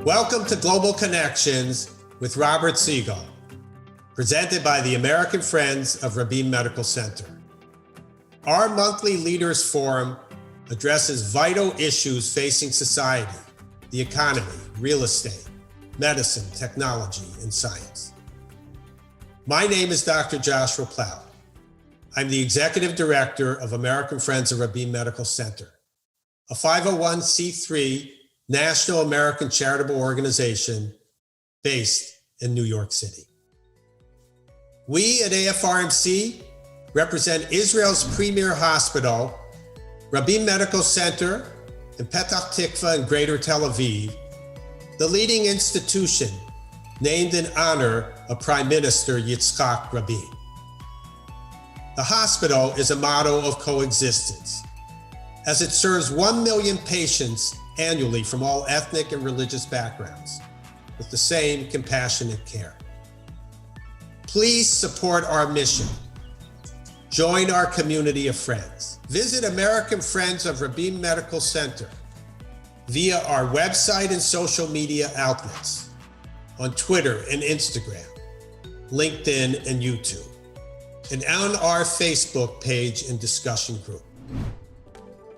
Welcome to Global Connections with Robert Siegel, presented by the American Friends of Rabin Medical Center. Our monthly Leaders Forum addresses vital issues facing society, the economy, real estate, medicine, technology, and science. My name is Dr. Joshua Plow. I'm the Executive Director of American Friends of Rabin Medical Center, a 501c3 National American Charitable Organization based in New York City. We at AFRMC represent Israel's premier hospital, Rabin Medical Center in Petah Tikva and Greater Tel Aviv, the leading institution named in honor of Prime Minister Yitzhak Rabin. The hospital is a model of coexistence, as it serves 1 million patients annually from all ethnic and religious backgrounds with the same compassionate care. Please support our mission. Join our community of friends. Visit American Friends of Rabin Medical Center via our website and social media outlets on Twitter and Instagram, LinkedIn and YouTube, and on our Facebook page and discussion group.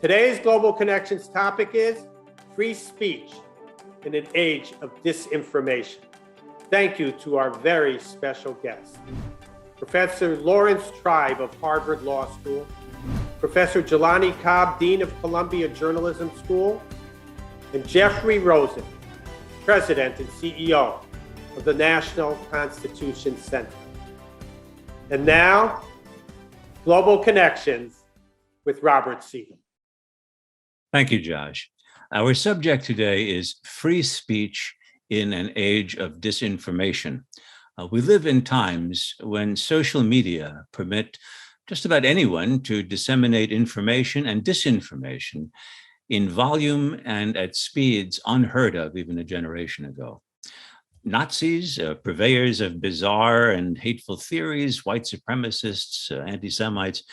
Today's Global Connections topic is free speech in an age of disinformation. Thank you to our very special guests, Professor Lawrence Tribe of Harvard Law School, Professor Jalani Cobb, Dean of Columbia Journalism School, and Jeffrey Rosen, President and CEO of the National Constitution Center. And now, Global Connections with Robert Siegel. Thank you, Josh. Our subject today is free speech in an age of disinformation. We live in times when social media permit just about anyone to disseminate information and disinformation in volume and at speeds unheard of even a generation ago. Nazis, purveyors of bizarre and hateful theories, white supremacists, anti-Semites,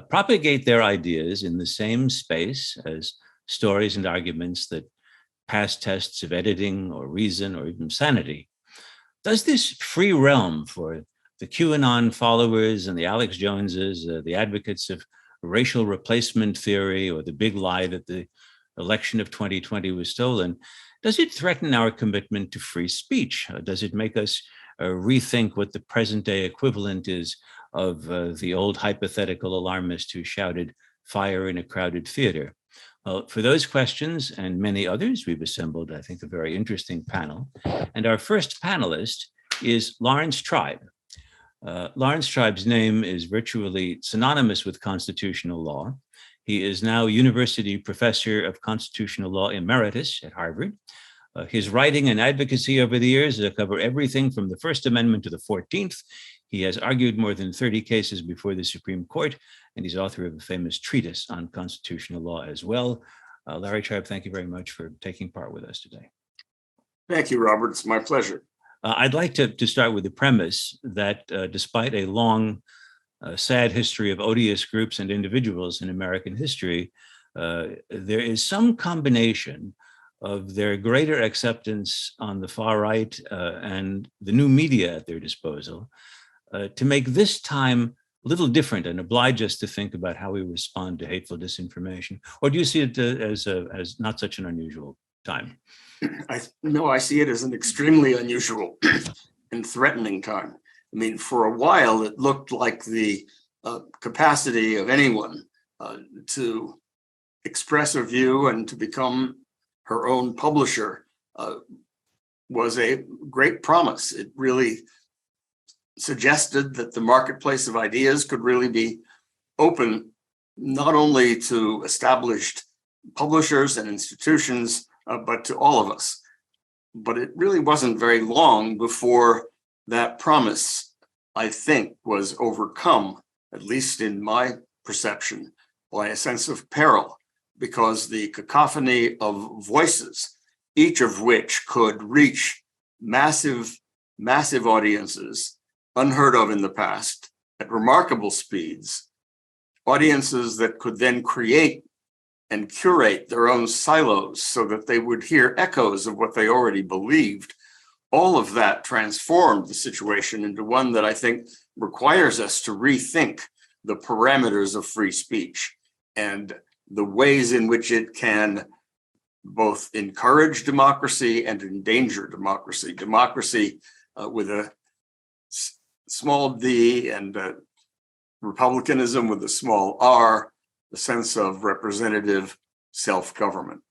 propagate their ideas in the same space as stories and arguments that pass tests of editing or reason or even sanity. Does this free realm for the QAnon followers and the Alex Joneses, the advocates of racial replacement theory or the big lie that the election of 2020 was stolen, does it threaten our commitment to free speech? Does it make us rethink what the present day equivalent is of the old hypothetical alarmist who shouted fire in a crowded theater? Well, for those questions and many others, we've assembled, I think, a very interesting panel. And our first panelist is Lawrence Tribe. Lawrence Tribe's name is virtually synonymous with constitutional law. He is now University Professor of Constitutional Law Emeritus at Harvard. His writing and advocacy over the years cover everything from the First Amendment to the 14th. He has argued more than 30 cases before the Supreme Court, and he's author of a famous treatise on constitutional law as well. Larry Tribe, thank you very much for taking part with us today. Thank you, Robert. It's my pleasure. I'd like to start with the premise that despite a long, sad history of odious groups and individuals in American history, there is some combination of their greater acceptance on the far right and the new media at their disposal to make this time a little different and oblige us to think about how we respond to hateful disinformation? Or do you see it as not such an unusual time? No, I see it as an extremely unusual and threatening time. I mean, for a while, it looked like the capacity of anyone to express a view and to become her own publisher was a great promise. It really suggested that the marketplace of ideas could really be open not only to established publishers and institutions, but to all of us. But it really wasn't very long before that promise, I think, was overcome, at least in my perception, by a sense of peril, because the cacophony of voices, each of which could reach massive audiences, unheard of in the past, at remarkable speeds, audiences that could then create and curate their own silos so that they would hear echoes of what they already believed. All of that transformed the situation into one that I think requires us to rethink the parameters of free speech and the ways in which it can both encourage democracy and endanger democracy. Democracy with a small d and republicanism with a small r, the sense of representative self-government.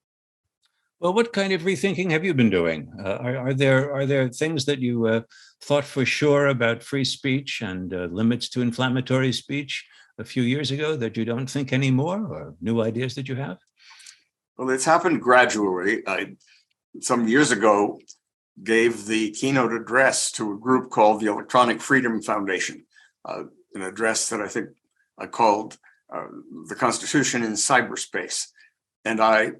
Well, what kind of rethinking have you been doing? Are there things that you thought for sure about free speech and limits to inflammatory speech a few years ago that you don't think anymore, or new ideas that you have? Well, it's happened gradually. I, some years ago, gave the keynote address to a group called the Electronic Freedom Foundation, an address that I think I called The Constitution in Cyberspace. And I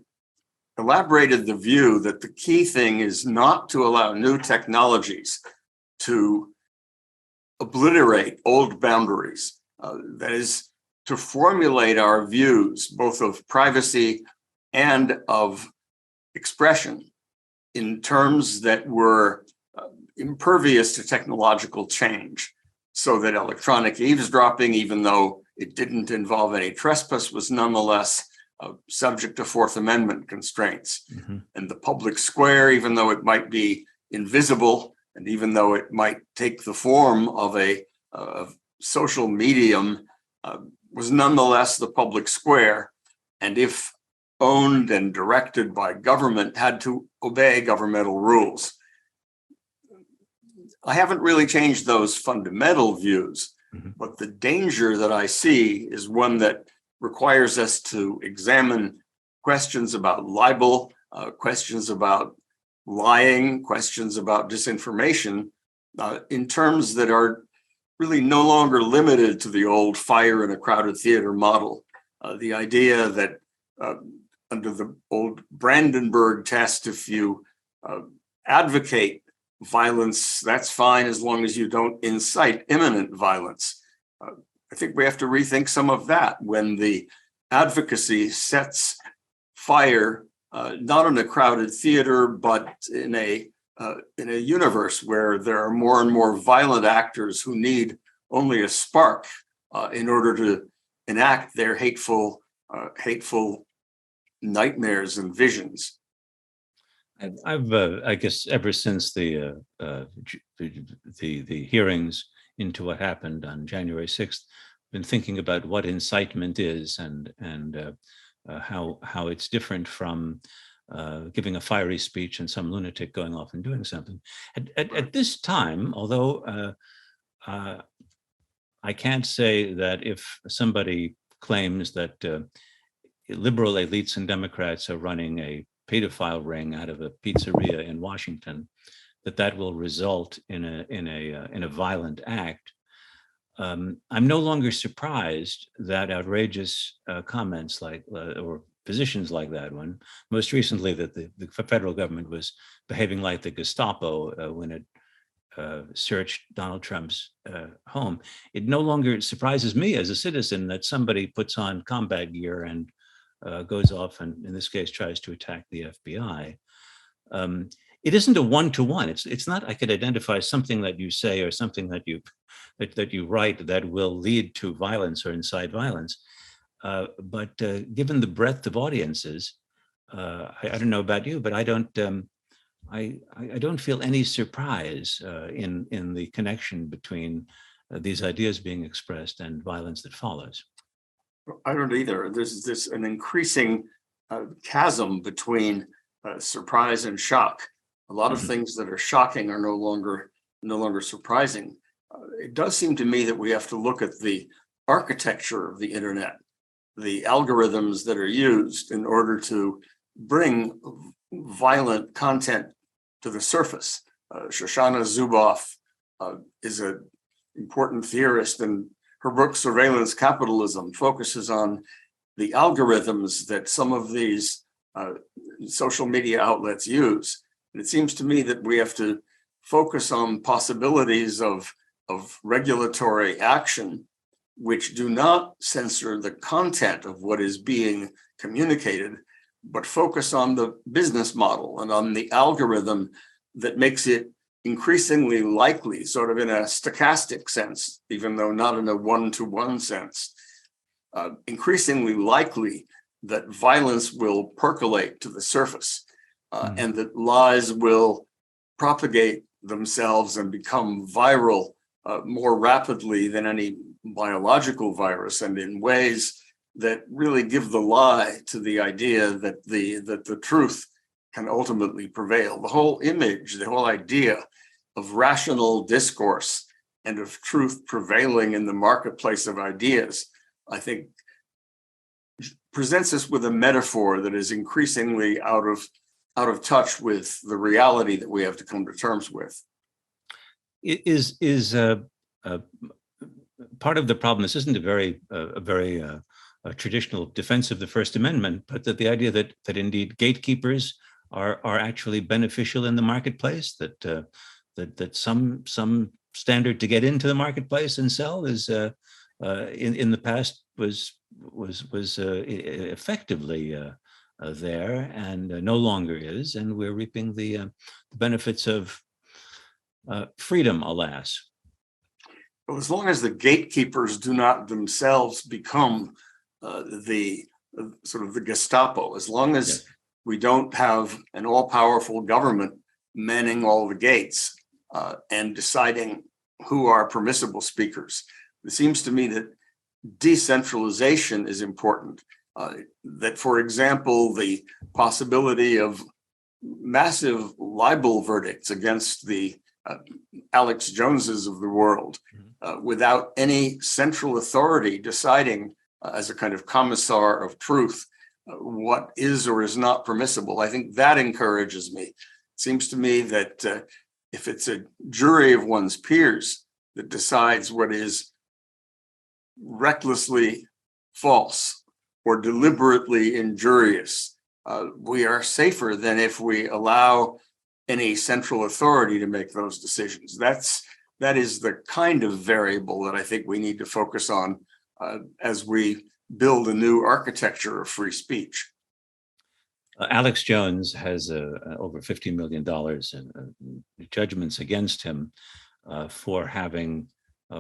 elaborated the view that the key thing is not to allow new technologies to obliterate old boundaries. That is, to formulate our views, both of privacy and of expression, in terms that were impervious to technological change, so that electronic eavesdropping, even though it didn't involve any trespass, was nonetheless subject to Fourth Amendment constraints. Mm-hmm. And the public square, even though it might be invisible, and even though it might take the form of a social medium, was nonetheless the public square. And if owned and directed by government, had to obey governmental rules. I haven't really changed those fundamental views, mm-hmm. but the danger that I see is one that requires us to examine questions about libel, questions about lying, questions about disinformation, in terms that are really no longer limited to the old fire in a crowded theater model. The idea that under the old Brandenburg test, if you advocate violence, that's fine as long as you don't incite imminent violence. I think we have to rethink some of that when the advocacy sets fire, not in a crowded theater, but in a universe where there are more and more violent actors who need only a spark in order to enact their hateful nightmares and visions. I've I guess ever since the hearings into what happened on January 6th, been thinking about what incitement is and how it's different from giving a fiery speech and some lunatic going off and doing something. At this time, although I can't say that if somebody claims that liberal elites and Democrats are running a pedophile ring out of a pizzeria in Washington, that will result in a violent act. I'm no longer surprised that outrageous comments like or positions like that one. Most recently, that the federal government was behaving like the Gestapo when it searched Donald Trump's home. It no longer surprises me as a citizen that somebody puts on combat gear and goes off and, in this case, tries to attack the FBI. It isn't a one-to-one. It's not. I could identify something that you say or something that you write that will lead to violence or incite violence. But given the breadth of audiences, I don't know about you, but I don't feel any surprise in the connection between these ideas being expressed and violence that follows. I don't either. There's an increasing chasm between surprise and shock. A lot of things that are shocking are no longer surprising. It does seem to me that we have to look at the architecture of the internet, the algorithms that are used in order to bring violent content to the surface. Shoshana Zuboff is an important theorist, and her book Surveillance Capitalism focuses on the algorithms that some of these social media outlets use. And it seems to me that we have to focus on possibilities of regulatory action which do not censor the content of what is being communicated, but focus on the business model and on the algorithm that makes it increasingly likely, sort of in a stochastic sense, even though not in a one-to-one sense, increasingly likely that violence will percolate to the surface and that lies will propagate themselves and become viral more rapidly than any biological virus, and in ways that really give the lie to the idea that the truth can ultimately prevail. The whole image, the whole idea of rational discourse and of truth prevailing in the marketplace of ideas, I think, presents us with a metaphor that is increasingly out of touch with the reality that we have to come to terms with. Is part of the problem? This isn't a very traditional defense of the First Amendment, but that the idea that indeed gatekeepers are actually beneficial in the marketplace, that some standard to get into the marketplace and sell is in the past was effectively there, and no longer is, and we're reaping the benefits of freedom, alas. Well, as long as the gatekeepers do not themselves become the sort of the Gestapo, as long as we don't have an all-powerful government manning all the gates and deciding who are permissible speakers, it seems to me that decentralization is important. That, for example, the possibility of massive libel verdicts against the Alex Joneses of the world, without any central authority deciding as a kind of commissar of truth what is or is not permissible. I think that encourages me. It seems to me that if it's a jury of one's peers that decides what is recklessly false or deliberately injurious, we are safer than if we allow any central authority to make those decisions. That is the kind of variable that I think we need to focus on as we build a new architecture of free speech. Alex Jones has over $50 million in judgments against him for having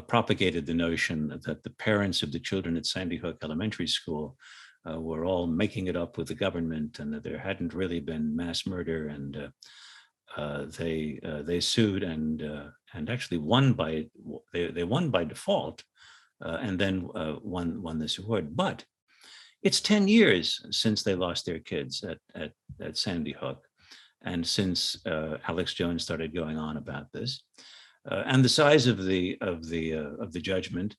propagated the notion that the parents of the children at Sandy Hook Elementary School were all making it up with the government, and that there hadn't really been mass murder, and they sued and actually won by default, and then won this award. But it's 10 years since they lost their kids at Sandy Hook, and since Alex Jones started going on about this, and the size of the judgment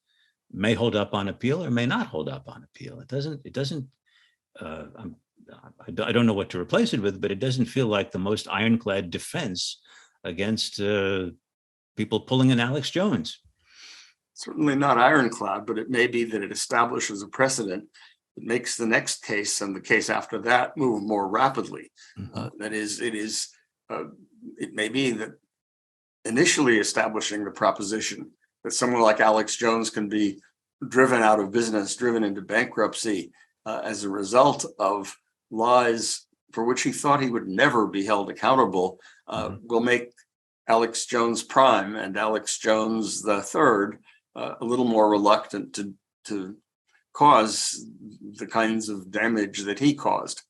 may hold up on appeal or may not hold up on appeal. It doesn't. I don't know what to replace it with, but it doesn't feel like the most ironclad defense against people pulling an Alex Jones. Certainly not ironclad, but it may be that it establishes a precedent that makes the next case and the case after that move more rapidly. That is, it may be that initially establishing the proposition that someone like Alex Jones can be driven out of business, driven into bankruptcy as a result of lies for which he thought he would never be held accountable, will make Alex Jones prime and Alex Jones the third a little more reluctant to cause the kinds of damage that he caused.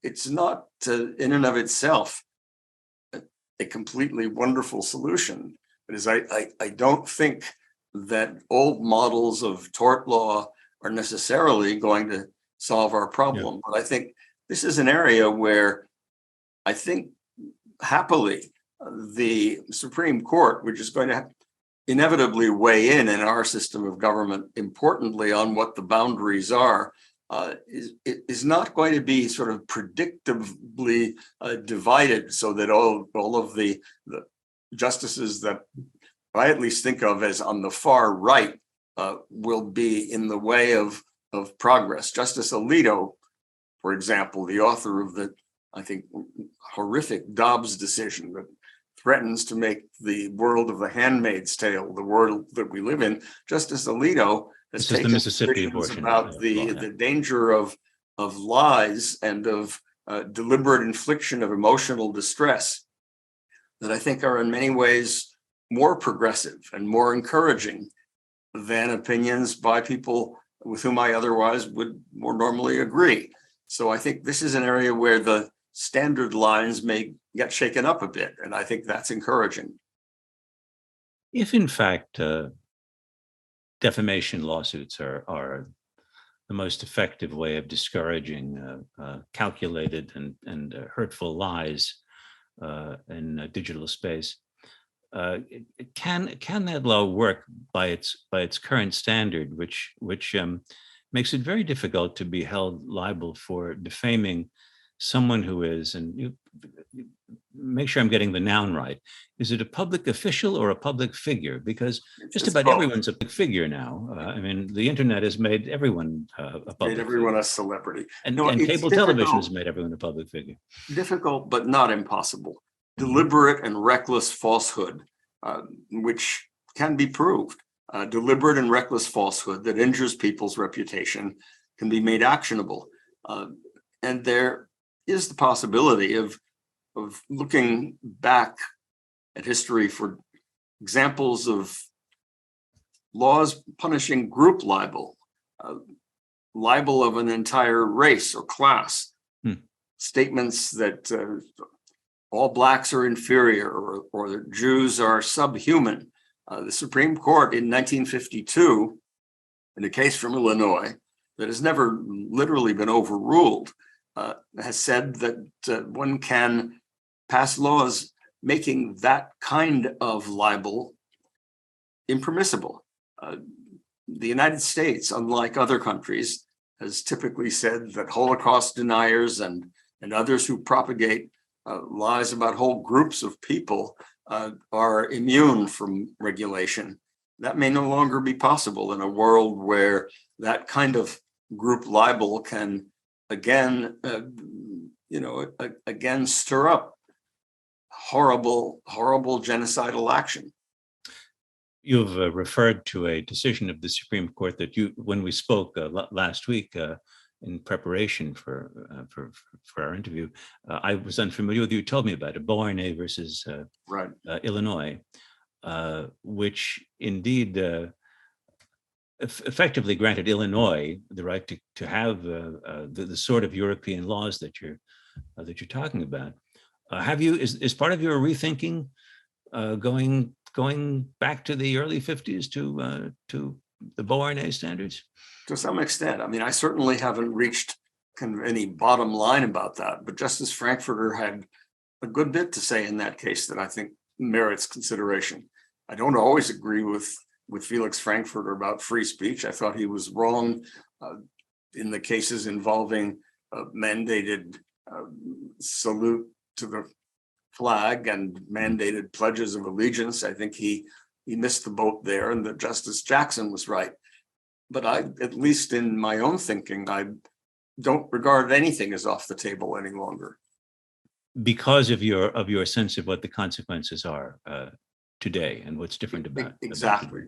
It's not in and of itself a completely wonderful solution. Because I don't think that old models of tort law are necessarily going to solve our problem. But I think this is an area where I think happily the Supreme Court, which is going to inevitably weigh in our system of government importantly on what the boundaries are, is not going to be sort of predictably divided so that all of the justices that I at least think of as on the far right will be in the way of progress. Justice Alito, for example, the author of the, I think, horrific Dobbs decision that threatens to make the world of the Handmaid's Tale, the world that we live in. Justice Alito has This is the taken Mississippi positions abortion about law, the danger of lies and of deliberate infliction of emotional distress that I think are in many ways more progressive and more encouraging than opinions by people with whom I otherwise would more normally agree. So I think this is an area where the standard lines may get shaken up a bit, and I think that's encouraging. If in fact defamation lawsuits are the most effective way of discouraging calculated and hurtful lies in digital space, can that law work by its current standard, which makes it very difficult to be held liable for defaming someone who is, and you make sure I'm getting the noun right, is it a public official or a public figure? Because just about everyone's a public figure now. I mean, the internet has made everyone a public Made everyone figure. a celebrity. And No, it's cable television has made everyone a public figure. difficult, but not impossible. Deliberate and reckless falsehood, which can be proved. Deliberate and reckless falsehood that injures people's reputation can be made actionable. And there is the possibility of looking back at history for examples of laws punishing group libel, libel of an entire race or class, statements that all Blacks are inferior or that Jews are subhuman. The Supreme Court in 1952, in a case from Illinois that has never literally been overruled, has said that one can pass laws making that kind of libel impermissible. The United States, unlike other countries, has typically said that Holocaust deniers and others who propagate lies about whole groups of people are immune from regulation. That may no longer be possible in a world where that kind of group libel can again stir up horrible genocidal action. You've referred to a decision of the Supreme Court that when we spoke last week in preparation for our interview, I was unfamiliar with. You told me about it, Beauharnais versus Illinois, which indeed effectively granted Illinois the right to have the sort of European laws that you're talking about. Have you is part of your rethinking going back to the early 50s to the Beauharnais standards? To some extent. I mean, I certainly haven't reached kind of any bottom line about that, but Justice Frankfurter had a good bit to say in that case that I think merits consideration. I don't always agree with Felix Frankfurter about free speech. I thought he was wrong in the cases involving mandated salute to the flag and mandated pledges of allegiance. I think he missed the boat there, and that Justice Jackson was right. But at least in my own thinking, I don't regard anything as off the table any longer. Because of your sense of what the consequences are today and what's different about exactly.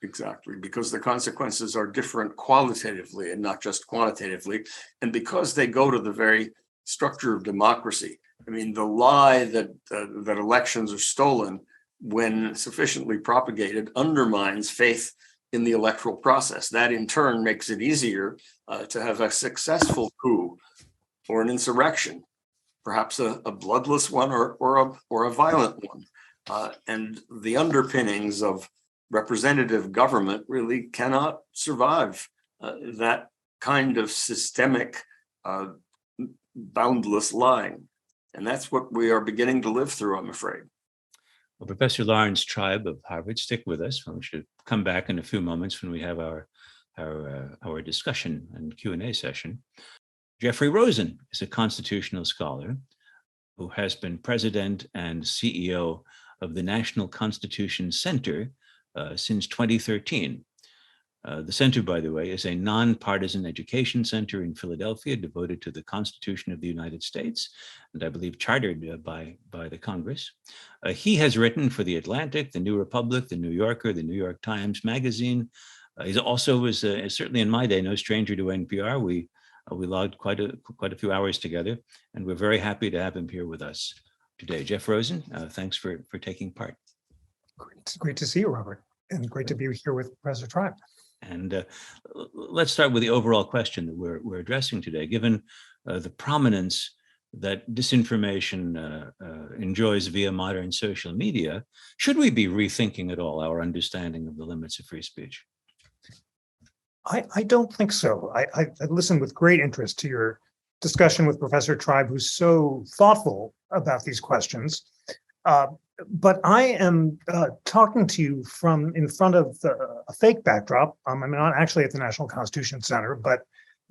Because the consequences are different qualitatively and not just quantitatively, and because they go to the very structure of democracy. I mean, the lie that elections are stolen, when sufficiently propagated, undermines faith in the electoral process. That in turn makes it easier to have a successful coup or an insurrection, perhaps a bloodless one or a violent one. And the underpinnings of representative government really cannot survive that kind of systemic boundless lying. And that's what we are beginning to live through, I'm afraid. Well, Professor Lawrence Tribe of Harvard, stick with us. We should come back in a few moments when we have our discussion and Q&A session. Jeffrey Rosen is a constitutional scholar who has been president and CEO of the National Constitution Center since 2013. The center, by the way, is a nonpartisan education center in Philadelphia devoted to the Constitution of the United States, and I believe chartered by the Congress. He has written for The Atlantic, The New Republic, The New Yorker, The New York Times Magazine. He also was certainly in my day no stranger to NPR. We logged quite a few hours together, and we're very happy to have him here with us today. Jeff Rosen, thanks for taking part. It's great to see you, Robert, and great to be here with Professor Tribe. And let's start with the overall question that we're addressing today. Given the prominence that disinformation enjoys via modern social media, should we be rethinking at all our understanding of the limits of free speech? I don't think so. I listened with great interest to your discussion with Professor Tribe, who's so thoughtful about these questions. But I am talking to you from in front of a fake backdrop. I'm not actually at the National Constitution Center, but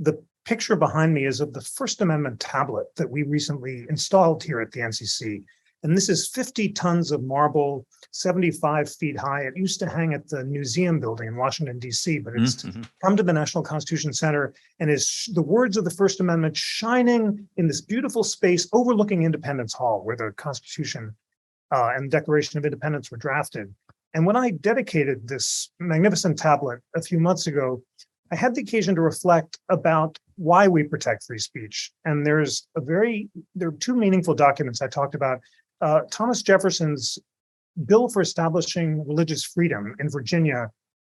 the picture behind me is of the First Amendment tablet that we recently installed here at the NCC. And this is 50 tons of marble, 75 feet high. It used to hang at the museum building in Washington, D.C., but it's come to the National Constitution Center and is the words of the First Amendment shining in this beautiful space overlooking Independence Hall, where the Constitution and the Declaration of Independence were drafted. And when I dedicated this magnificent tablet a few months ago, I had the occasion to reflect about why we protect free speech. And there are two meaningful documents I talked about. Thomas Jefferson's Bill for Establishing Religious Freedom in Virginia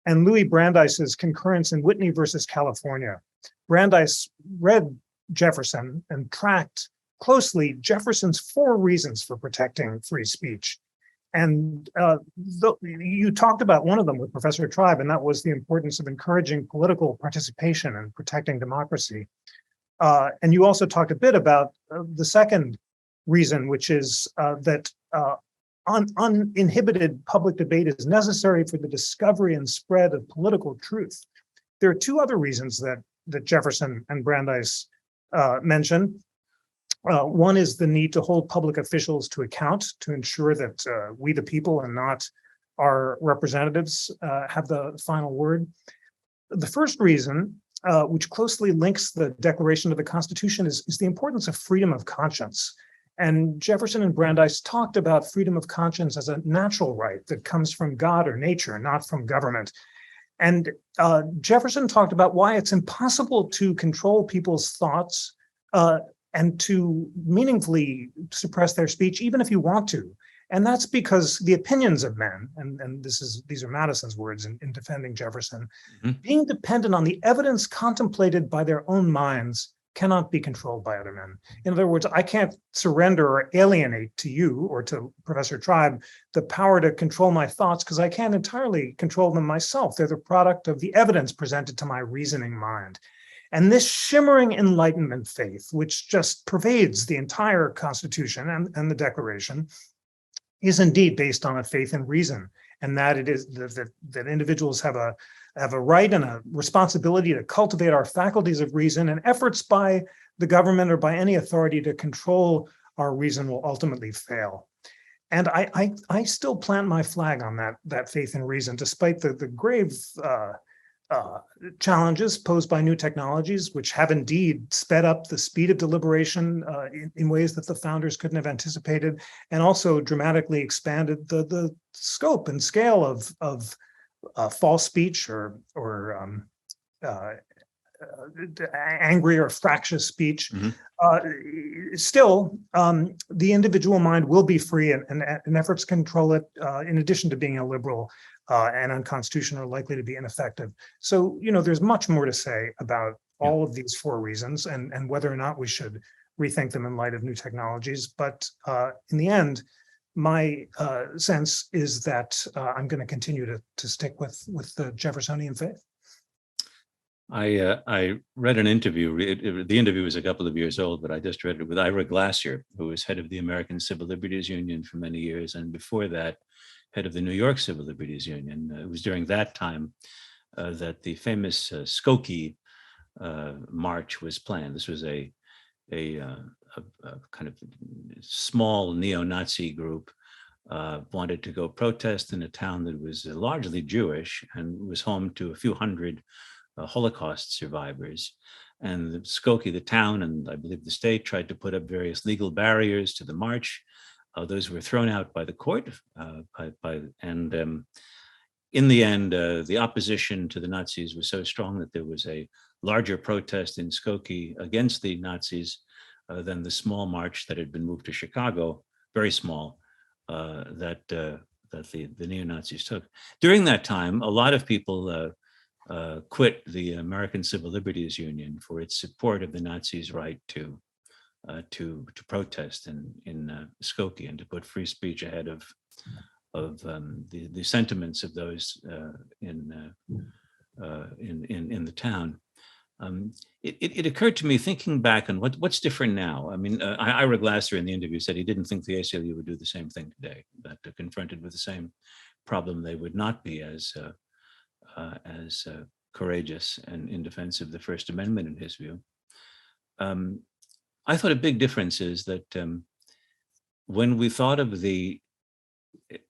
and Louis Brandeis's concurrence in Whitney versus California. Brandeis read Jefferson and tracked closely Jefferson's 4 reasons for protecting free speech. And you talked about one of them with Professor Tribe, and that was the importance of encouraging political participation and protecting democracy. And you also talked a bit about the second reason, which is that uninhibited public debate is necessary for the discovery and spread of political truth. There are 2 other reasons that Jefferson and Brandeis mentioned. One is the need to hold public officials to account to ensure that we, the people, and not our representatives, have the final word. The first reason, which closely links the Declaration of the Constitution, is the importance of freedom of conscience. And Jefferson and Brandeis talked about freedom of conscience as a natural right that comes from God or nature, not from government. And Jefferson talked about why it's impossible to control people's thoughts and to meaningfully suppress their speech, even if you want to. And that's because the opinions of men, and these are Madison's words in defending Jefferson, being dependent on the evidence contemplated by their own minds cannot be controlled by other men. In other words, I can't surrender or alienate to you or to Professor Tribe the power to control my thoughts because I can't entirely control them myself. They're the product of the evidence presented to my reasoning mind. And this shimmering Enlightenment faith, which just pervades the entire Constitution and the Declaration, is indeed based on a faith in reason, and that it is that individuals have a right and a responsibility to cultivate our faculties of reason, and efforts by the government or by any authority to control our reason will ultimately fail. And I still plant my flag on that faith in reason, despite the grave challenges posed by new technologies, which have indeed sped up the speed of deliberation in ways that the founders couldn't have anticipated, and also dramatically expanded the scope and scale of false speech or angry or fractious speech. Still, the individual mind will be free, and efforts to control it, in addition to being illiberal and unconstitutional, are likely to be ineffective. So, there's much more to say about all of these 4 reasons and whether or not we should rethink them in light of new technologies. But in the end, my sense is that I'm going to continue to stick with the Jeffersonian faith. I read an interview. The interview was a couple of years old, but I just read it with Ira Glasser, who was head of the American Civil Liberties Union for many years, and before that, head of the New York Civil Liberties Union. It was during that time that the famous Skokie march was planned. This was a kind of small neo-Nazi group wanted to go protest in a town that was largely Jewish and was home to a few hundred Holocaust survivors. And Skokie, the town, and I believe the state, tried to put up various legal barriers to the march. Those were thrown out by the court. In the end, the opposition to the Nazis was so strong that there was a larger protest in Skokie against the Nazis than the small march that had been moved to Chicago, very small, that the neo-Nazis took. During that time, a lot of people quit the American Civil Liberties Union for its support of the Nazis' right to protest in Skokie and to put free speech ahead of the sentiments of those in the town. It occurred to me, thinking back on what's different now. I mean, Ira Glasser in the interview said he didn't think the ACLU would do the same thing today, that confronted with the same problem, they would not be as courageous and in defense of the First Amendment, in his view. I thought a big difference is that when we thought of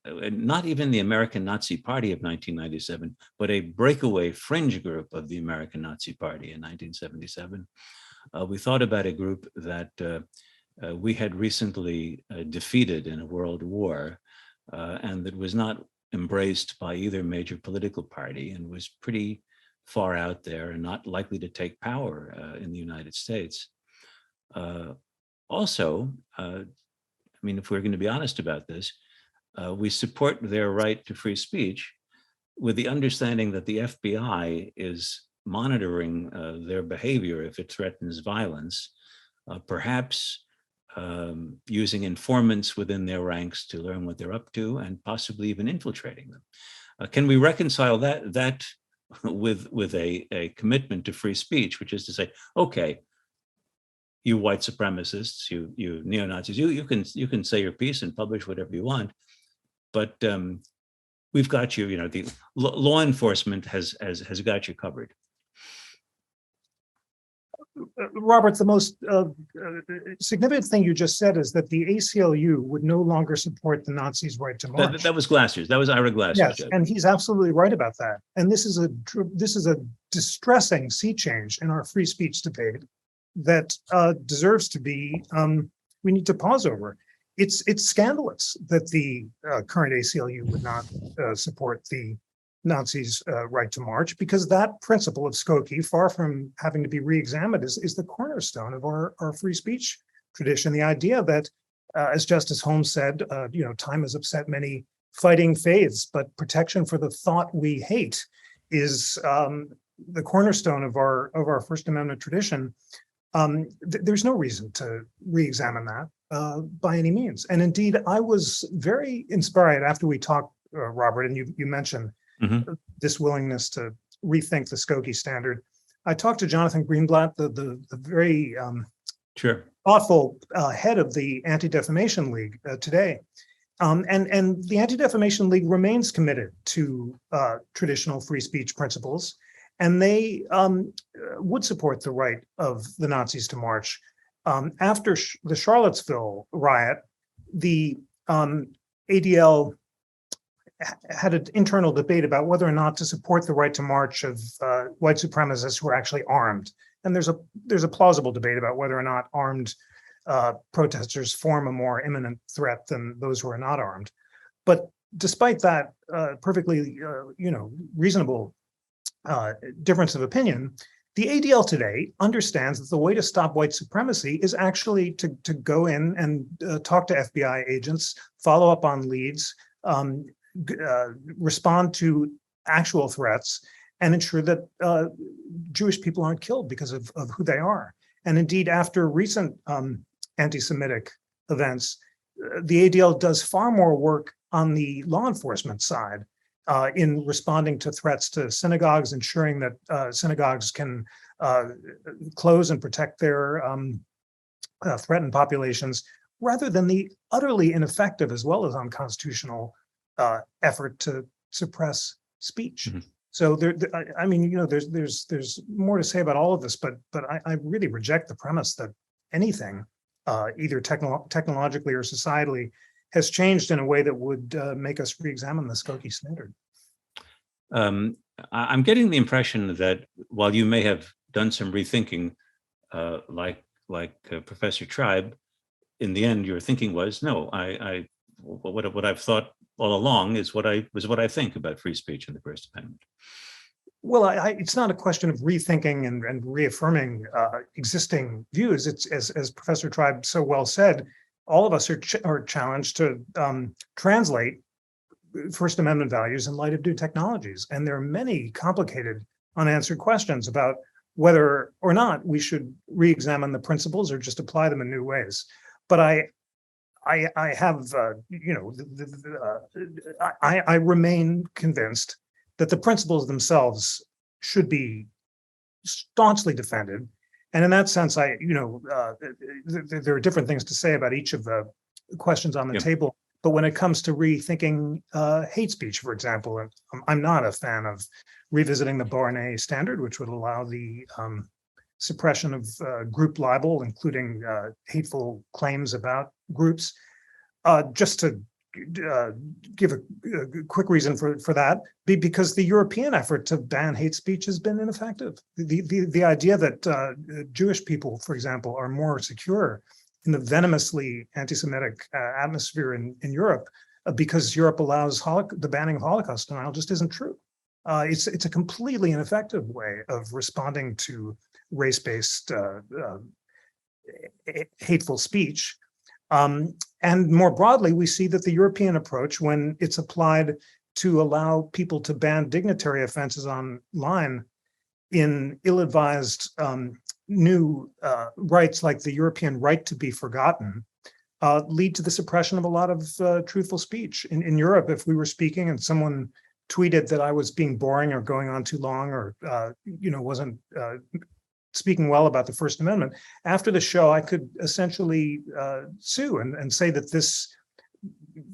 not even the American Nazi Party of 1997, but a breakaway fringe group of the American Nazi Party in 1977, we thought about a group that we had recently defeated in a world war, and that was not embraced by either major political party and was pretty far out there and not likely to take power in the United States. Also, I mean, if we're going to be honest about this, we support their right to free speech with the understanding that the FBI is monitoring their behavior if it threatens violence, perhaps using informants within their ranks to learn what they're up to and possibly even infiltrating them. Can we reconcile that with a commitment to free speech, which is to say, okay, you white supremacists, you neo-Nazis, you can say your piece and publish whatever you want, but we've got you. You know, the law enforcement has got you covered. Robert, the most significant thing you just said is that the ACLU would no longer support the Nazis' right to march. That was Glasser's. That was Ira Glasser's. Yes, and he's absolutely right about that. And this is a distressing sea change in our free speech debate that deserves to be. We need to pause over. It's scandalous that the current ACLU would not support the Nazis' right to march, because that principle of Skokie, far from having to be re-examined, is the cornerstone of our free speech tradition. The idea that, as Justice Holmes said, time has upset many fighting faiths, but protection for the thought we hate is the cornerstone of our First Amendment tradition. There's no reason to re-examine that by any means. And indeed, I was very inspired after we talked, Robert, and you mentioned this willingness to rethink the Skokie standard. I talked to Jonathan Greenblatt, the very thoughtful head of the Anti-Defamation League today. And the Anti-Defamation League remains committed to traditional free speech principles, and they would support the right of the Nazis to march. After the Charlottesville riot, the ADL had an internal debate about whether or not to support the right to march of white supremacists who are actually armed. And there's a plausible debate about whether or not armed protesters form a more imminent threat than those who are not armed. But despite that perfectly reasonable difference of opinion, the ADL today understands that the way to stop white supremacy is actually to go in and talk to FBI agents, follow up on leads, respond to actual threats, and ensure that Jewish people aren't killed because of who they are. And indeed, after recent anti-Semitic events, the ADL does far more work on the law enforcement side in responding to threats to synagogues, ensuring that synagogues can close and protect their threatened populations, rather than the utterly ineffective as well as unconstitutional effort to suppress speech. So there's more to say about all of this, but I really reject the premise that anything, either technologically or societally, has changed in a way that would make us re-examine the Skokie standard. I'm getting the impression that while you may have done some rethinking, like Professor Tribe, in the end, your thinking was, no, what I've thought all along is what I think about free speech in the First Amendment. Well, it's not a question of rethinking and reaffirming existing views. It's as Professor Tribe so well said, all of us are challenged to translate First Amendment values in light of new technologies. And there are many complicated unanswered questions about whether or not we should re-examine the principles or just apply them in new ways. But I have, I remain convinced that the principles themselves should be staunchly defended. And in that sense, there are different things to say about each of the questions on the table. But when it comes to rethinking hate speech, for example, I'm not a fan of revisiting the Barnett standard, which would allow the suppression of group libel, including hateful claims about groups. Just to give a quick reason for that, because the European effort to ban hate speech has been ineffective. The idea that Jewish people, for example, are more secure in the venomously anti-Semitic atmosphere in Europe because Europe allows the banning of Holocaust denial just isn't true. It's a completely ineffective way of responding to race-based hateful speech. And more broadly, we see that the European approach, when it's applied to allow people to ban dignitary offenses online in ill-advised new rights like the European right to be forgotten, lead to the suppression of a lot of truthful speech. In Europe, if we were speaking and someone tweeted that I was being boring or going on too long or wasn't speaking well about the First Amendment, after the show, I could essentially sue and say that this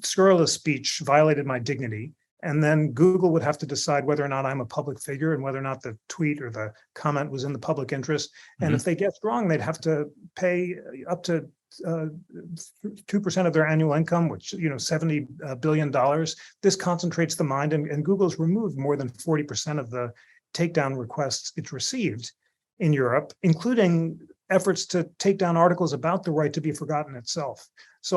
scurrilous speech violated my dignity. And then Google would have to decide whether or not I'm a public figure and whether or not the tweet or the comment was in the public interest. And if they guessed wrong, they'd have to pay up to 2% of their annual income, which, $70 billion. This concentrates the mind, and Google's removed more than 40% of the takedown requests it's received in Europe, including efforts to take down articles about the right to be forgotten itself. So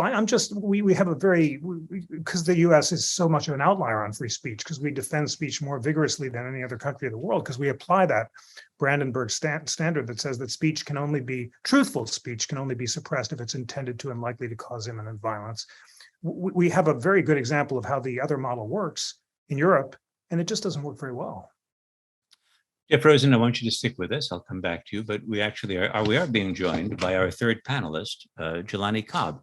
we have because the US is so much of an outlier on free speech, because we defend speech more vigorously than any other country of the world, because we apply that Brandenburg standard that says that truthful speech can only be suppressed if it's intended to and likely to cause imminent violence. We have a very good example of how the other model works in Europe, and it just doesn't work very well. Jeff Rosen, I want you to stick with us. I'll come back to you, but we actually are being joined by our third panelist, Jalani Cobb.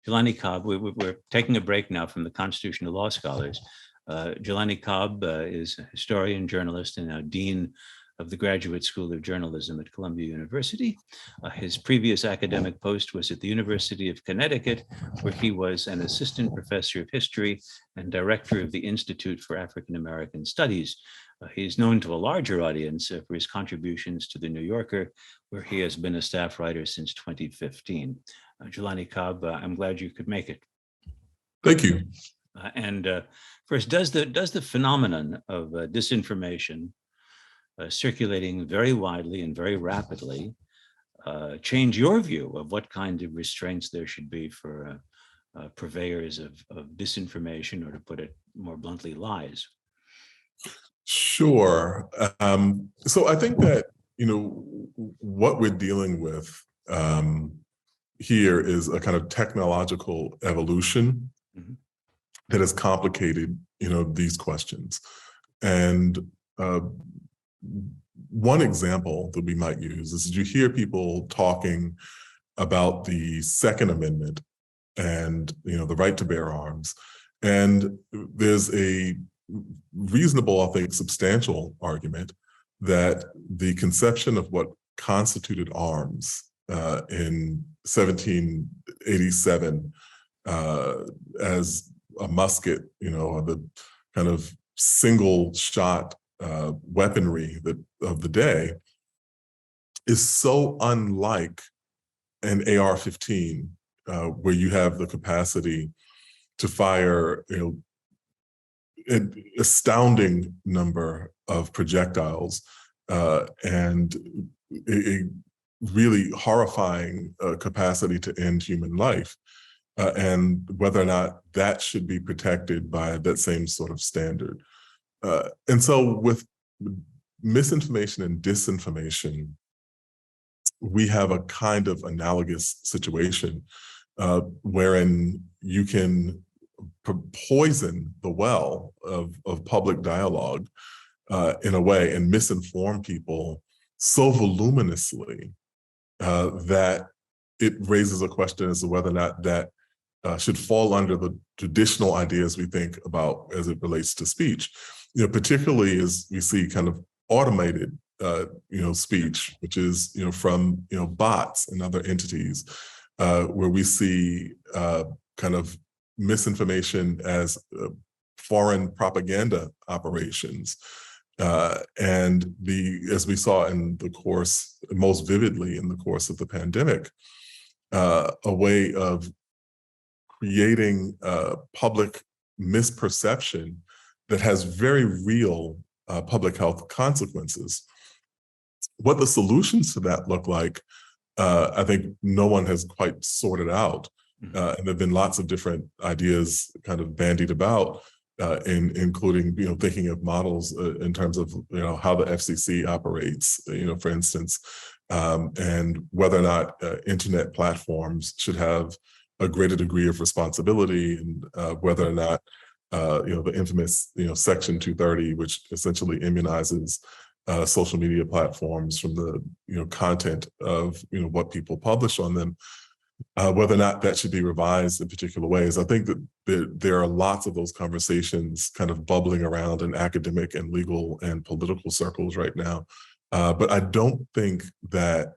Jalani Cobb, we're taking a break now from the constitutional law scholars. Jalani Cobb is a historian, journalist, and now dean of the Graduate School of Journalism at Columbia University. His previous academic post was at the University of Connecticut, where he was an assistant professor of history and director of the Institute for African American Studies. He's known to a larger audience for his contributions to The New Yorker, where he has been a staff writer since 2015. Jalani Cobb, I'm glad you could make it. Thank you. First, does the phenomenon of disinformation circulating very widely and very rapidly change your view of what kind of restraints there should be for purveyors of disinformation, or to put it more bluntly, lies? Sure. So I think that, what we're dealing with here is a kind of technological evolution that has complicated, these questions. And one example that we might use is you hear people talking about the Second Amendment and, the right to bear arms. And there's a reasonable, I think, substantial argument that the conception of what constituted arms in 1787 as a musket, the kind of single shot weaponry of the day is so unlike an AR-15 where you have the capacity to fire, an astounding number of projectiles and a really horrifying capacity to end human life, and whether or not that should be protected by that same sort of standard. And so with misinformation and disinformation, we have a kind of analogous situation wherein you can poison the well of public dialogue in a way and misinform people so voluminously that it raises a question as to whether or not that should fall under the traditional ideas we think about as it relates to speech. Particularly as we see kind of automated speech, which is from bots and other entities, where we see kind of misinformation as foreign propaganda operations, and as we saw in the course, most vividly in the course of the pandemic, a way of creating public misperception that has very real public health consequences. What the solutions to that look like, I think no one has quite sorted out. And there have been lots of different ideas kind of bandied about, including thinking of models in terms of how the FCC operates, for instance, and whether or not internet platforms should have a greater degree of responsibility, and whether or not the infamous Section 230, which essentially immunizes social media platforms from the content of what people publish on them, whether or not that should be revised in particular ways. I think that there are lots of those conversations kind of bubbling around in academic and legal and political circles right now. But I don't think that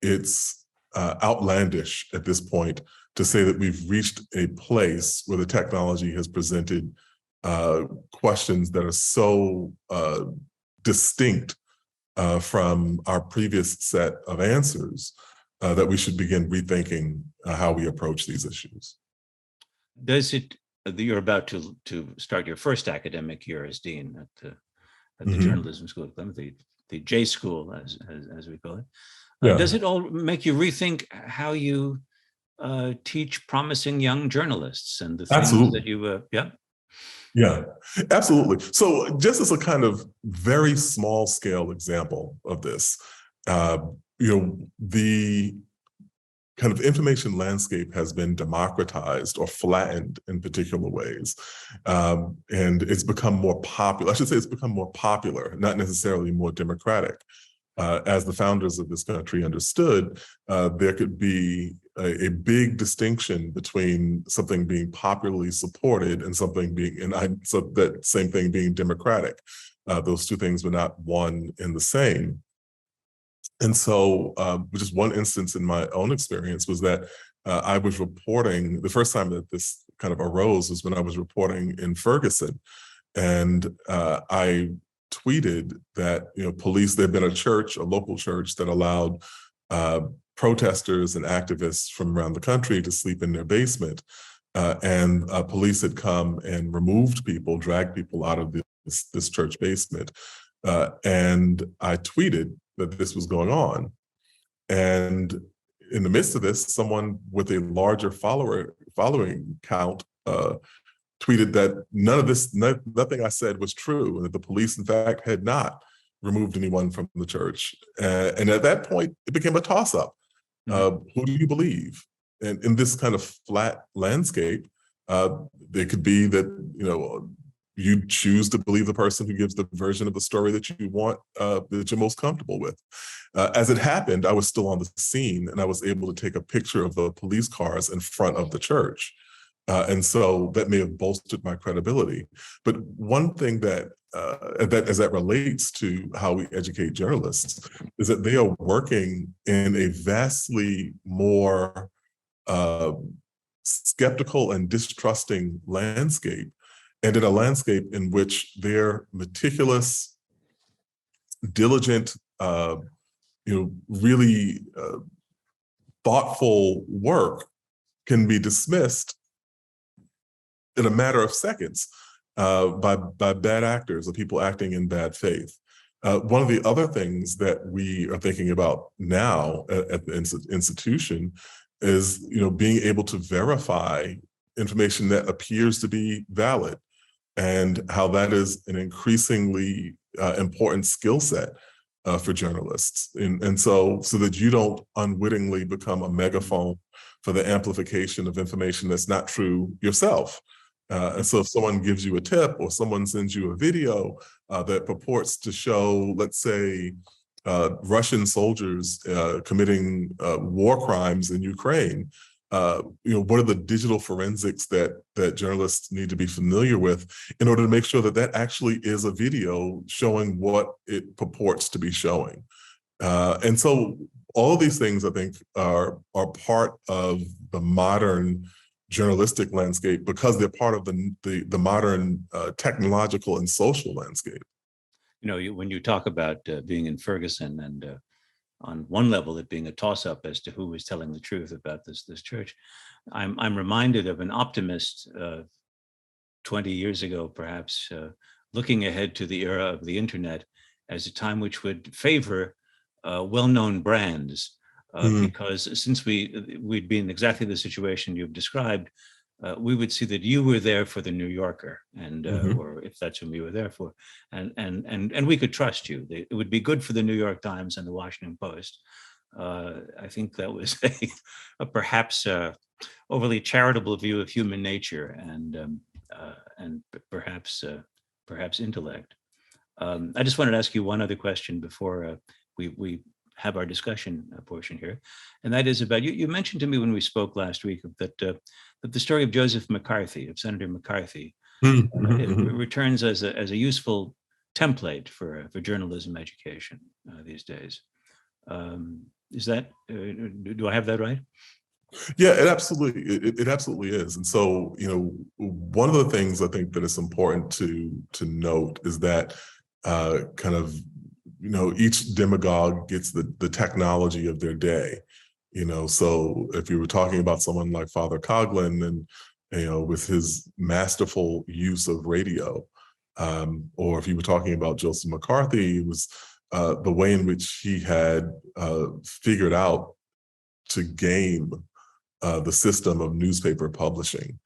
it's outlandish at this point to say that we've reached a place where the technology has presented questions that are so distinct from our previous set of answers that we should begin rethinking how we approach these issues. You're about to start your first academic year as dean at the journalism school, the J School, as we call it. Does it all make you rethink how you teach promising young journalists and the things that you, Yeah, absolutely. So just as a kind of very small scale example of this, the kind of information landscape has been democratized or flattened in particular ways. And it's become more popular. I should say it's become more popular, not necessarily more democratic. As the founders of this country understood, there could be a big distinction between something being popularly supported and something being, so that same thing being democratic. Those two things were not one and the same. And so just one instance in my own experience was that I was reporting, the first time that this kind of arose was when I was reporting in Ferguson. And I tweeted that, police, there'd been a local church that allowed protesters and activists from around the country to sleep in their basement. And police had come and removed people, dragged people out of this church basement. And I tweeted that this was going on. And in the midst of this, someone with a larger following count tweeted that nothing I said was true, and that the police, in fact, had not removed anyone from the church. And at that point, it became a toss-up. Who do you believe? And in this kind of flat landscape, there could be that, you choose to believe the person who gives the version of the story that you want, that you're most comfortable with. As it happened, I was still on the scene, and I was able to take a picture of the police cars in front of the church. And so that may have bolstered my credibility. But one thing that as that relates to how we educate journalists is that they are working in a vastly more skeptical and distrusting landscape, and in a landscape in which their meticulous, diligent, really thoughtful work can be dismissed in a matter of seconds by bad actors or people acting in bad faith. One of the other things that we are thinking about now at the institution is, being able to verify information that appears to be valid, and how that is an increasingly important skill set for journalists. And so that you don't unwittingly become a megaphone for the amplification of information that's not true yourself. And so if someone gives you a tip or someone sends you a video that purports to show, let's say, Russian soldiers committing war crimes in Ukraine, what are the digital forensics that journalists need to be familiar with in order to make sure that that actually is a video showing what it purports to be showing? And so all of these things, I think, are part of the modern journalistic landscape because they're part of the modern technological and social landscape. When you talk about being in Ferguson and on one level it being a toss-up as to who was telling the truth about this church, I'm reminded of an optimist 20 years ago, perhaps, looking ahead to the era of the internet as a time which would favor well-known brands. Because since we'd been in exactly the situation you've described, we would see that you were there for the New Yorker, and or if that's whom you were there for, and we could trust you. It would be good for the New York Times and the Washington Post. I think that was a perhaps overly charitable view of human nature and perhaps intellect. I just wanted to ask you one other question before we have our discussion portion here, and that is about you mentioned to me when we spoke last week that the story of Joseph McCarthy, of Senator McCarthy, it returns as a useful template for journalism education these days. Is that do I have that right? Yeah, it absolutely is. And so, one of the things I think that is important to note is that each demagogue gets the technology of their day. So if you were talking about someone like Father Coughlin and, with his masterful use of radio, or if you were talking about Joseph McCarthy, it was the way in which he had figured out to game the system of newspaper publishing,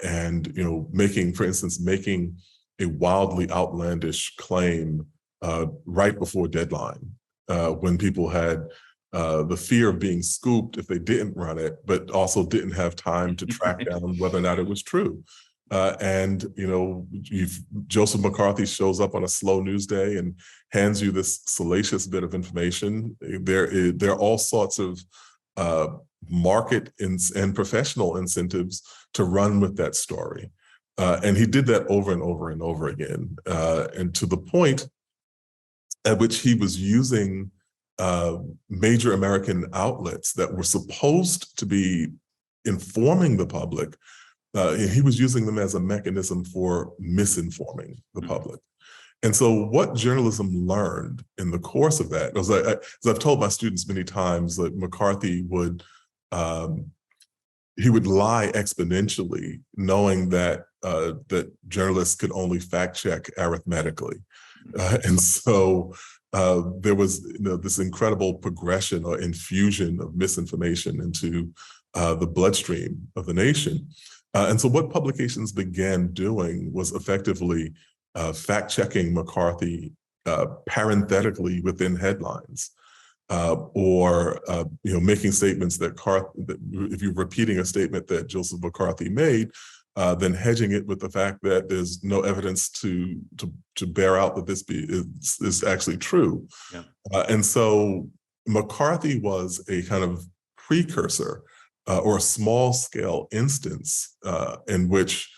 and making a wildly outlandish claim right before deadline, when people had the fear of being scooped if they didn't run it, but also didn't have time to track down whether or not it was true. Joseph McCarthy shows up on a slow news day and hands you this salacious bit of information. There are all sorts of market and professional incentives to run with that story. And he did that over and over and over again, and to the point at which he was using major American outlets that were supposed to be informing the public. He was using them as a mechanism for misinforming the public. And so what journalism learned in the course of that, as I've told my students many times, that McCarthy would lie exponentially, knowing that journalists could only fact check arithmetically. And so there was this incredible progression or infusion of misinformation into the bloodstream of the nation. And so what publications began doing was effectively fact-checking McCarthy parenthetically within headlines, or making statements that if you're repeating a statement that Joseph McCarthy made, then hedging it with the fact that there's no evidence to bear out that this is actually true. Yeah. And so McCarthy was a kind of precursor or a small-scale instance in which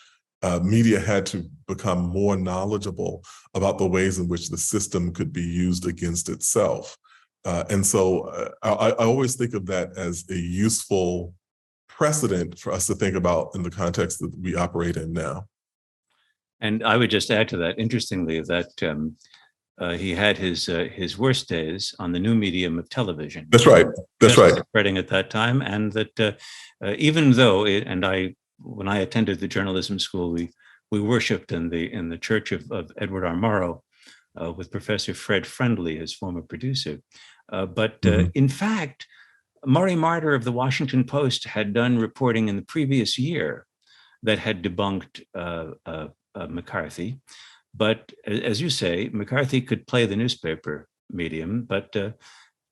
media had to become more knowledgeable about the ways in which the system could be used against itself. And so I always think of that as a useful precedent for us to think about in the context that we operate in now. And I would just add to that, interestingly, that he had his worst days on the new medium of television. That's right. That's Just right. spreading at that time, and that even though when I attended the journalism school, we worshipped in the church of Edward R. Murrow with Professor Fred Friendly, his former producer. But in fact, Murray Martyr of the Washington Post had done reporting in the previous year that had debunked McCarthy. But as you say, McCarthy could play the newspaper medium, but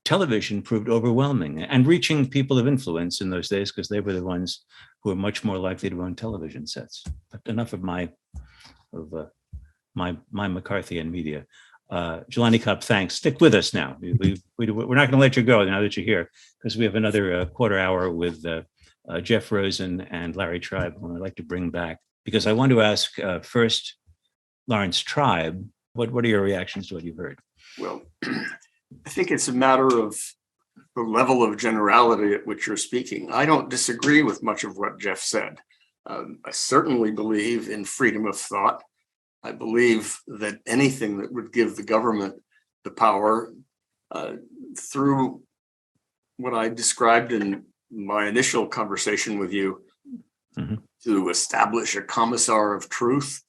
television proved overwhelming and reaching people of influence in those days, because they were the ones who were much more likely to own television sets. But enough of my McCarthy and media. Jalani Cobb, thanks. Stick with us now. We're not going to let you go now that you're here, because we have another quarter hour with Jeff Rosen and Larry Tribe, who I'd like to bring back, because I want to ask first Lawrence Tribe, what are your reactions to what you've heard? Well, I think it's a matter of the level of generality at which you're speaking. I don't disagree with much of what Jeff said. I certainly believe in freedom of thought. I believe that anything that would give the government the power through what I described in my initial conversation with you, to establish a commissar of truth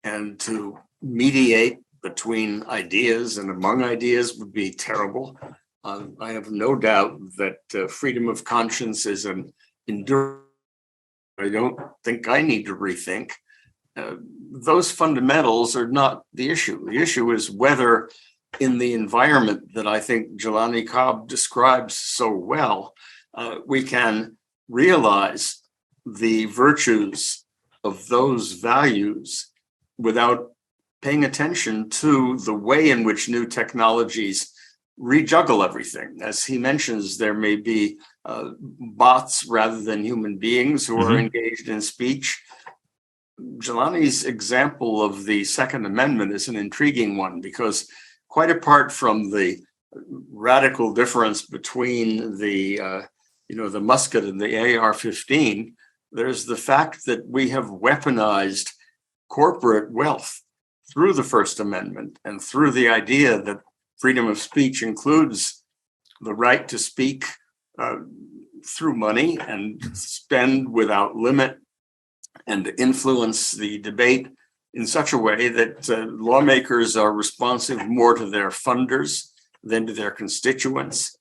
and to mediate between ideas and among ideas would be terrible. I have no doubt that freedom of conscience is an enduring. I don't think I need to rethink. Those fundamentals are not the issue. The issue is whether, in the environment that I think Jalani Cobb describes so well, we can realize the virtues of those values without paying attention to the way in which new technologies rejuggle everything. As he mentions, there may be bots rather than human beings who are engaged in speech. Jelani's example of the Second Amendment is an intriguing one, because quite apart from the radical difference between the musket and the AR-15, there's the fact that we have weaponized corporate wealth through the First Amendment and through the idea that freedom of speech includes the right to speak through money and spend without limit and influence the debate in such a way that lawmakers are responsive more to their funders than to their constituents,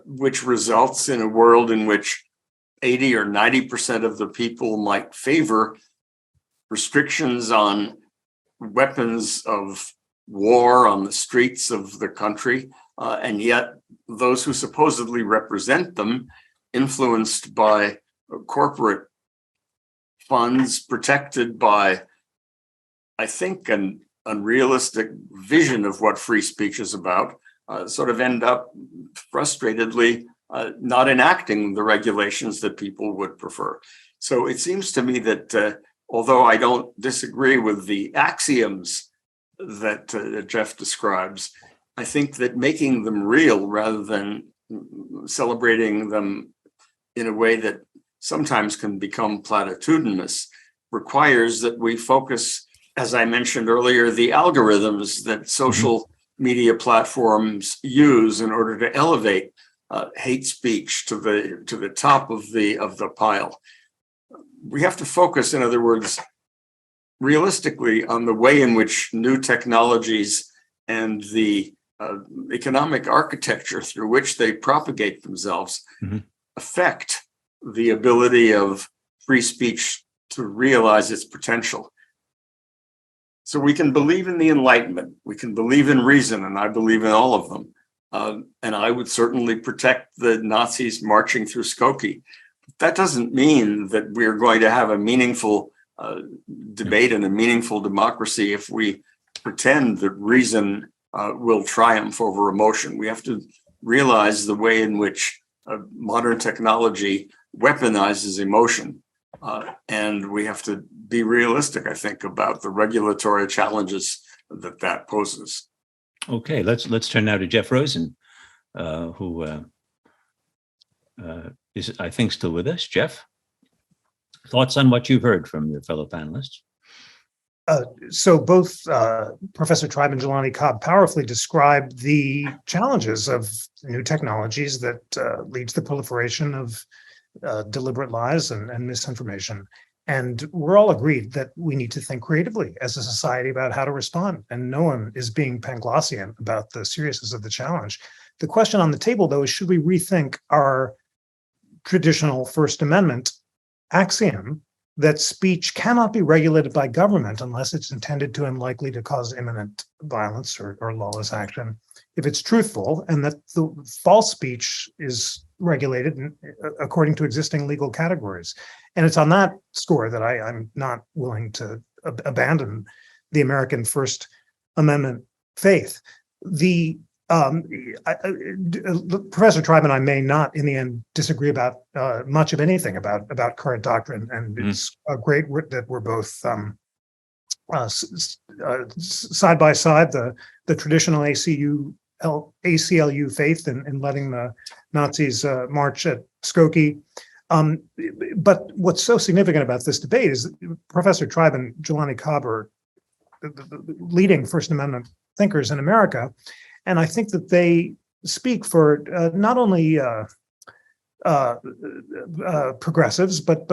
which results in a world in which 80 or 90% of the people might favor restrictions on weapons of war on the streets of the country, and yet those who supposedly represent them, influenced by corporate funds, protected by, I think, an unrealistic vision of what free speech is about, sort of end up frustratedly not enacting the regulations that people would prefer. So it seems to me that although I don't disagree with the axioms that Jeff describes, I think that making them real rather than celebrating them in a way that sometimes can become platitudinous requires that we focus, as I mentioned earlier, the algorithms that social media platforms use in order to elevate hate speech to the top of the pile. We have to focus, in other words, realistically on the way in which new technologies and the economic architecture through which they propagate themselves affect the ability of free speech to realize its potential. So we can believe in the Enlightenment, we can believe in reason, and I believe in all of them. And I would certainly protect the Nazis marching through Skokie. That doesn't mean that we're going to have a meaningful debate and a meaningful democracy if we pretend that reason will triumph over emotion. We have to realize the way in which modern technology weaponizes emotion. And we have to be realistic, I think, about the regulatory challenges that poses. Okay, let's turn now to Jeff Rosen, who is, I think, still with us. Jeff, thoughts on what you've heard from your fellow panelists? So both Professor Tribe and Jalani Cobb powerfully described the challenges of new technologies that lead to the proliferation of deliberate lies and misinformation. And we're all agreed that we need to think creatively as a society about how to respond. And no one is being Panglossian about the seriousness of the challenge. The question on the table, though, is should we rethink our traditional First Amendment axiom that speech cannot be regulated by government unless it's intended to and likely to cause imminent violence or lawless action, if it's truthful, and that the false speech is regulated according to existing legal categories. And it's on that score that I'm not willing to abandon the American First Amendment faith. Professor Tribe and I may not, in the end, disagree about much of anything about current doctrine, and it's great that we're both side by side the traditional ACLU faith in letting the Nazis march at Skokie. But what's so significant about this debate is Professor Tribe and Jalani Cobb are the leading First Amendment thinkers in America. And I think that they speak for not only progressives, but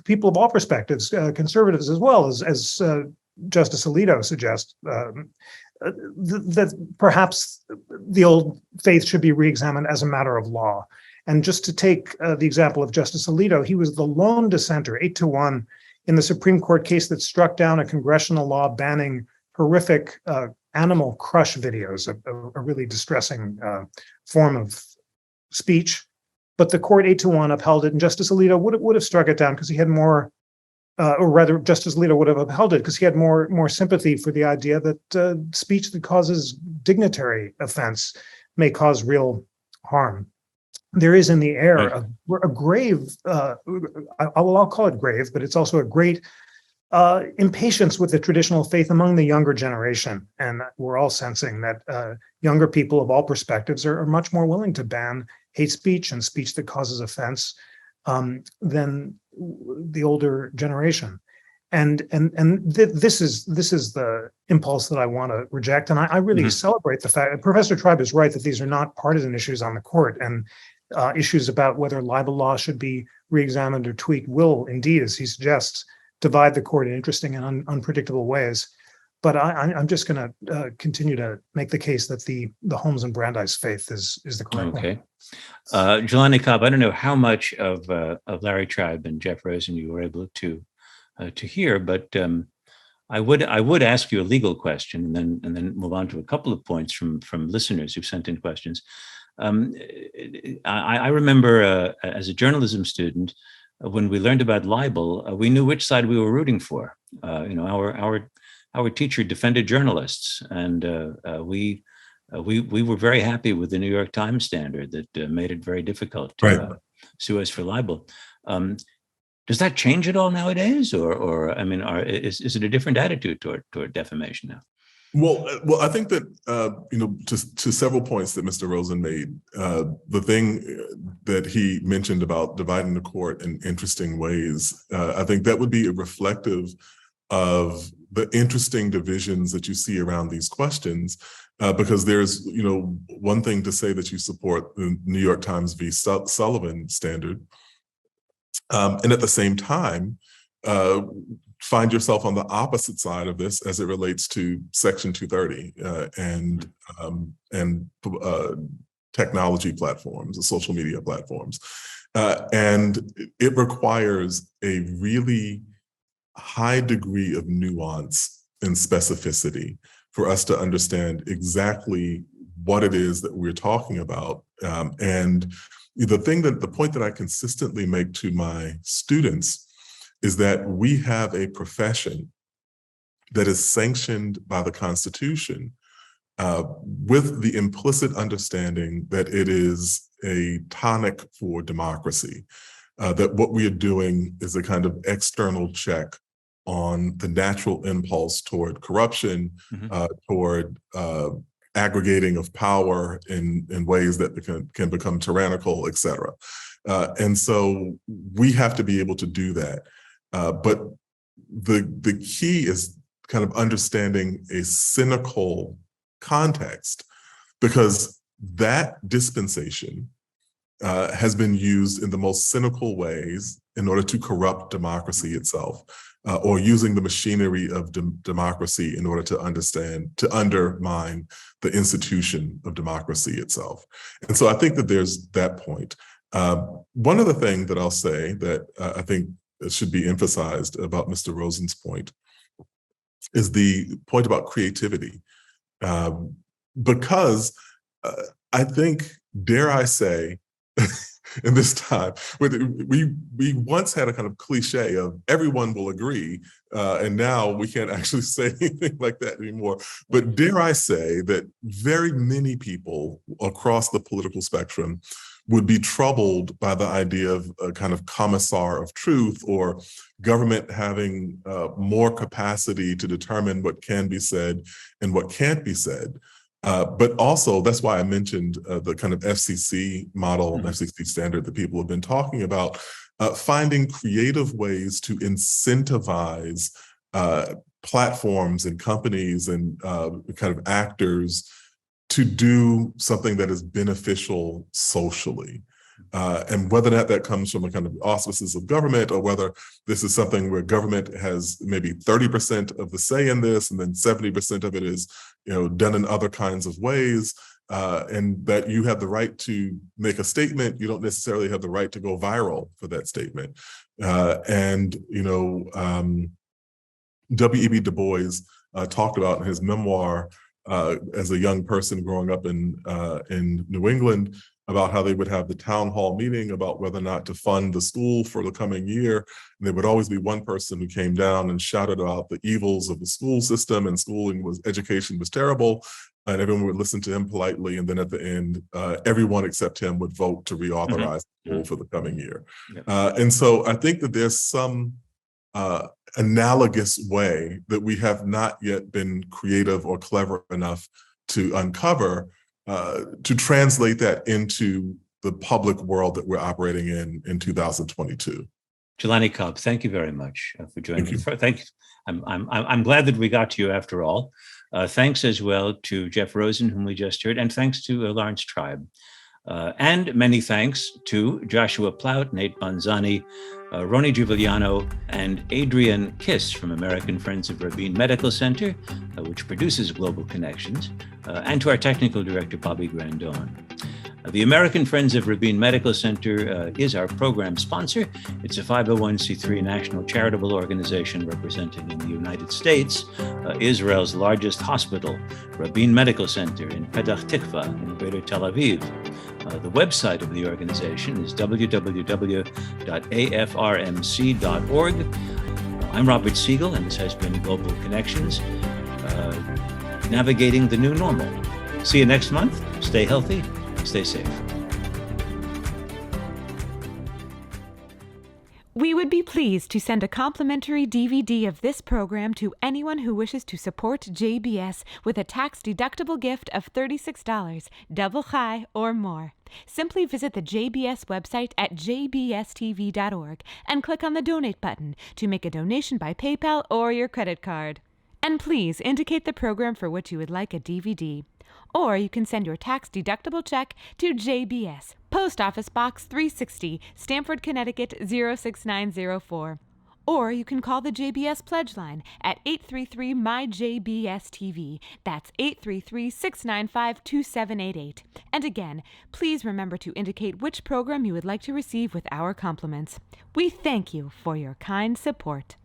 people of all perspectives, conservatives as well, as Justice Alito suggests, that perhaps the old faith should be reexamined as a matter of law. And just to take the example of Justice Alito, he was the lone dissenter, 8-1, in the Supreme Court case that struck down a congressional law banning horrific animal crush videos, a really distressing form of speech. But the court 8-1 upheld it, and Justice Alito would have struck it down because he had more, or rather, Justice Alito would have upheld it because he had more sympathy for the idea that speech that causes dignitary offense may cause real harm. There is in the air a grave, I'll call it grave, but it's also a great impatience with the traditional faith among the younger generation. And we're all sensing that younger people of all perspectives are much more willing to ban hate speech and speech that causes offense than the older generation. And this is the impulse that I want to reject. And I really celebrate the fact that Professor Tribe is right that these are not partisan issues on the court, and issues about whether libel law should be reexamined or tweaked will indeed, as he suggests, divide the court in interesting and unpredictable ways. But I'm just going to continue to make the case that the Holmes and Brandeis faith is the correct one. Jalani Cobb, I don't know how much of Larry Tribe and Jeff Rosen you were able to hear, but I would ask you a legal question and then move on to a couple of points from listeners who've sent in questions. I remember as a journalism student, when we learned about libel, we knew which side we were rooting for. Our teacher defended journalists, and we were very happy with the New York Times standard that made it very difficult to sue us for libel. Does that change at all nowadays, or I mean, is it a different attitude toward defamation now? Well, I think that to several points that Mr. Rosen made, the thing that he mentioned about dividing the court in interesting ways, I think that would be reflective of the interesting divisions that you see around these questions, because there's one thing to say that you support the New York Times v. Sullivan standard, and at the same time, find yourself on the opposite side of this as it relates to Section 230 and technology platforms, social media platforms. And it requires a really high degree of nuance and specificity for us to understand exactly what it is that we're talking about. And the point that I consistently make to my students is that we have a profession that is sanctioned by the Constitution with the implicit understanding that it is a tonic for democracy, that what we are doing is a kind of external check on the natural impulse toward corruption, toward aggregating of power in ways that can become tyrannical, et cetera. And so we have to be able to do that. But the key is kind of understanding a cynical context, because that dispensation has been used in the most cynical ways in order to corrupt democracy itself, or using the machinery of democracy in order to undermine the institution of democracy itself. And so I think that there's that point. One other thing that I'll say that I think should be emphasized about Mr. Rosen's point is the point about creativity. Because I think, dare I say, in this time, we once had a kind of cliche of everyone will agree, and now we can't actually say anything like that anymore. But dare I say that very many people across the political spectrum would be troubled by the idea of a kind of commissar of truth, or government having more capacity to determine what can be said and what can't be said. But also, that's why I mentioned the kind of FCC model and FCC standard that people have been talking about, finding creative ways to incentivize platforms and companies and kind of actors to do something that is beneficial socially. And whether or not that comes from a kind of auspices of government, or whether this is something where government has maybe 30% of the say in this, and then 70% of it is, done in other kinds of ways, and that you have the right to make a statement, you don't necessarily have the right to go viral for that statement. W.E.B. Du Bois talked about in his memoir, as a young person growing up in New England, about how they would have the town hall meeting about whether or not to fund the school for the coming year. And there would always be one person who came down and shouted about the evils of the school system, and education was terrible. And everyone would listen to him politely. And then at the end, everyone except him would vote to reauthorize the school for the coming year. Yep. And so I think that there's some analogous way that we have not yet been creative or clever enough to uncover, to translate that into the public world that we're operating in 2022. Jalani Cobb, thank you very much for joining me. Thank you. I'm glad that we got to you after all. Thanks as well to Jeff Rosen, whom we just heard, and thanks to Lawrence Tribe. And many thanks to Joshua Plout, Nate Bonzani, Roni Giuliano, and Adrian Kiss from American Friends of Rabin Medical Center, which produces Global Connections, and to our technical director, Bobby Grandon. The American Friends of Rabin Medical Center is our program sponsor. It's a 501c3 national charitable organization representing in the United States Israel's largest hospital, Rabin Medical Center in Petach Tikva in Greater Tel Aviv. The website of the organization is www.afrmc.org. I'm Robert Siegel, and this has been Global Connections, navigating the new normal. See you next month. Stay healthy. Stay safe. We would be pleased to send a complimentary DVD of this program to anyone who wishes to support JBS with a tax-deductible gift of $36, double high or more. Simply visit the JBS website at jbstv.org and click on the Donate button to make a donation by PayPal or your credit card. And please indicate the program for which you would like a DVD. Or you can send your tax-deductible check to JBS, Post Office Box 360, Stamford, Connecticut 06904. Or you can call the JBS Pledge Line at 833-MY-JBS-TV. That's 833-695-2788. And again, please remember to indicate which program you would like to receive with our compliments. We thank you for your kind support.